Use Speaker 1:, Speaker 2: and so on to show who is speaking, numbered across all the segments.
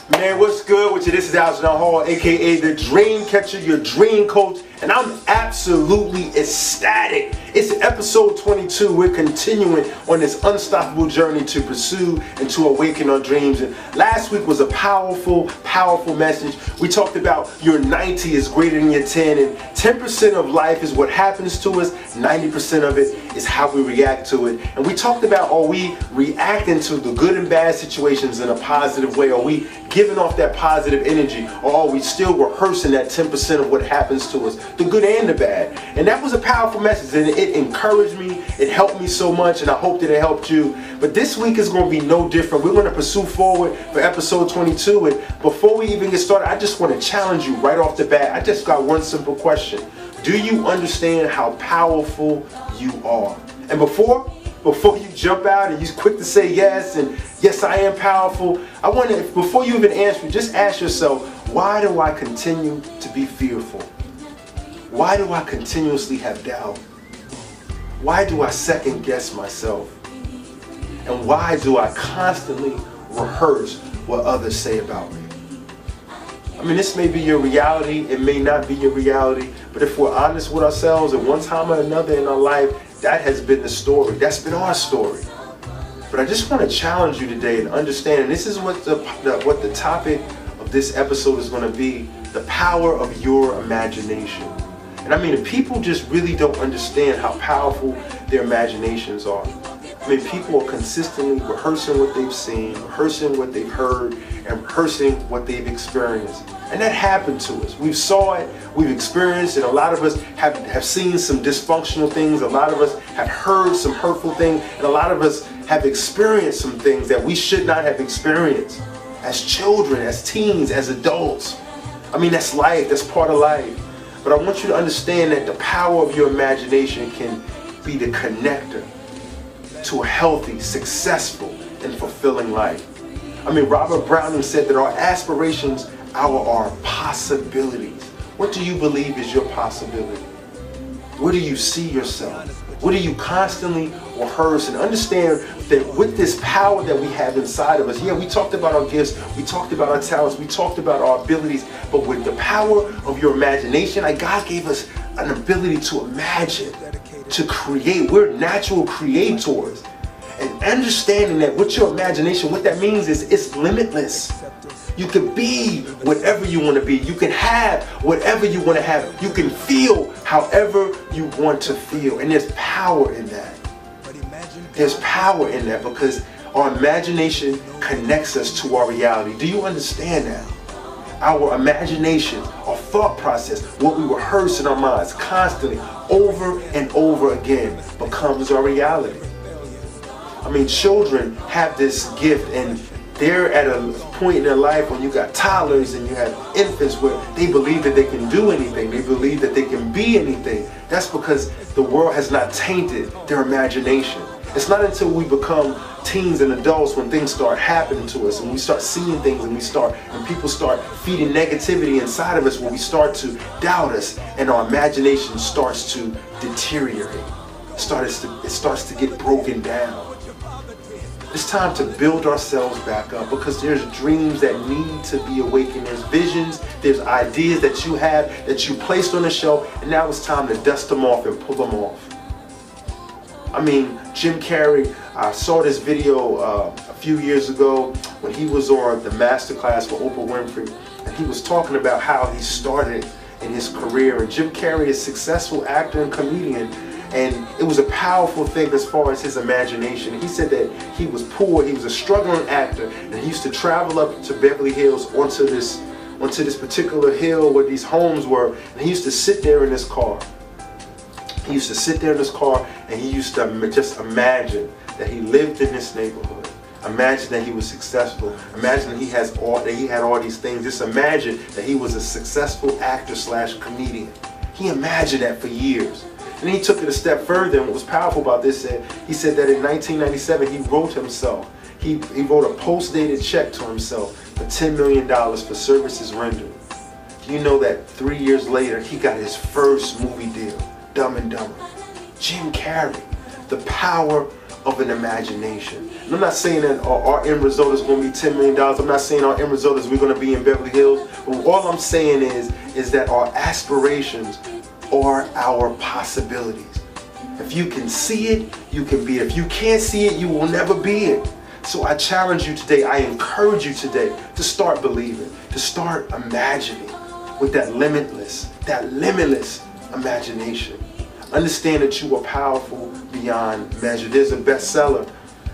Speaker 1: Man, what's good with you? This is Algernon Hall, aka the Dream Catcher, your dream coach, and I'm absolutely ecstatic. It's episode 22. We're continuing on this unstoppable journey to pursue and to awaken our dreams. And last week was a powerful message. We talked about your 90 is greater than your 10, and 10% of life is what happens to us. 90% of it is how we react to it. And we talked about, are we reacting to the good and bad situations in a positive way? Are we giving off that positive energy, or are we still rehearsing that 10% of what happens to us, the good and the bad? And that was a powerful message, and it encouraged me, it helped me so much, and I hope that it helped you. But this week is going to be no different. We're going to pursue forward for episode 22, and before we even get started, I just want to challenge you right off the bat. I just got one simple question. Do you understand how powerful you are? And before you jump out and you're quick to say yes, and yes, I am powerful, I want to, before you even answer, just ask yourself, why do I continue to be fearful? Why do I continuously have doubt? Why do I second guess myself? And why do I constantly rehearse what others say about me? I mean, this may be your reality, it may not be your reality, but if we're honest with ourselves, at one time or another in our life, that has been the story. That's been our story. But I just want to challenge you today and understand, and this is what the topic of this episode is going to be, the power of your imagination. And I mean, people just really don't understand how powerful their imaginations are. I mean, people are consistently rehearsing what they've seen, rehearsing what they've heard, and rehearsing what they've experienced. And that happened to us. We saw it, we've experienced it. A lot of us have seen some dysfunctional things. A lot of us have heard some hurtful things. And a lot of us have experienced some things that we should not have experienced as children, as teens, as adults. I mean, that's life, that's part of life. But I want you to understand that the power of your imagination can be the connector to a healthy, successful, and fulfilling life. I mean, Robert Browning said that our aspirations are possibilities. What do you believe is your possibility? Where do you see yourself? What do you constantly rehearse? And understand that with this power that we have inside of us, yeah, we talked about our gifts, we talked about our talents, we talked about our abilities, but with the power of your imagination, God gave us an ability to imagine, to create. We're natural creators. And understanding that with your imagination, what that means is it's limitless. You can be whatever you want to be. You can have whatever you want to have. You can feel however you want to feel. And there's power in that. There's power in that because our imagination connects us to our reality. Do you understand that? Our imagination, our thought process, what we rehearse in our minds constantly over and over again becomes our reality. I mean, children have this gift, and they're at a point in their life when you got toddlers and you have infants where they believe that they can do anything. They believe that they can be anything. That's because the world has not tainted their imagination. It's not until we become teens and adults when things start happening to us and we start seeing things and people start feeding negativity inside of us when we start to doubt us and our imagination starts to deteriorate. It starts to get broken down. It's time to build ourselves back up because there's dreams that need to be awakened. There's visions, there's ideas that you have that you placed on the shelf, and now it's time to dust them off and pull them off. I mean, Jim Carrey, I saw this video a few years ago when he was on the masterclass for Oprah Winfrey, and he was talking about how he started in his career. And Jim Carrey is a successful actor and comedian, and it was a powerful thing as far as his imagination. He said that he was poor, he was a struggling actor, and he used to travel up to Beverly Hills onto this particular hill where these homes were, and he used to sit there in his car. He used to sit there in his car and he used to just imagine that he lived in this neighborhood. Imagine that he was successful. Imagine that he had all these things. Just imagine that he was a successful actor / comedian. He imagined that for years. And he took it a step further, and what was powerful about this, he said that in 1997 he wrote himself, he wrote a post-dated check to himself for $10 million for services rendered. Do you know that 3 years later he got his first movie deal, Dumb and Dumber? Jim Carrey, the power of an imagination. And I'm not saying that our end result is going to be $10 million. I'm not saying our end result is we're going to be in Beverly Hills. But all I'm saying is that our aspirations are our possibilities. If you can see it, you can be it. If you can't see it, you will never be it. So I challenge you today, I encourage you today to start believing, to start imagining with that limitless imagination. Understand that you are powerful beyond measure. There's a bestseller,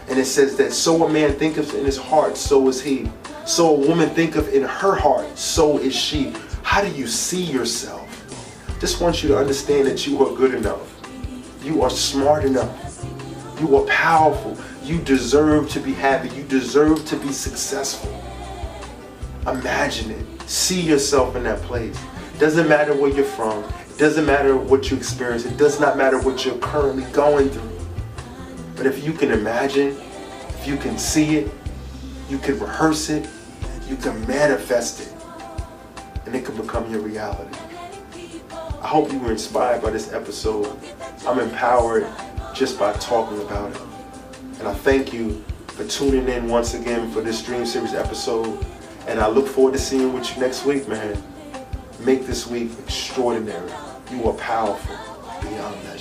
Speaker 1: and it says that so a man thinketh in his heart, so is he. So a woman thinketh in her heart, so is she. How do you see yourself? Just want you to understand that you are good enough. You are smart enough. You are powerful. You deserve to be happy. You deserve to be successful. Imagine it. See yourself in that place. Doesn't matter where you're from. It doesn't matter what you experience. It does not matter what you're currently going through. But if you can imagine, if you can see it, you can rehearse it, you can manifest it, and it can become your reality. I hope you were inspired by this episode. I'm empowered just by talking about it. And I thank you for tuning in once again for this Dream Series episode. And I look forward to seeing you with you next week, man. Make this week extraordinary. You are powerful beyond that.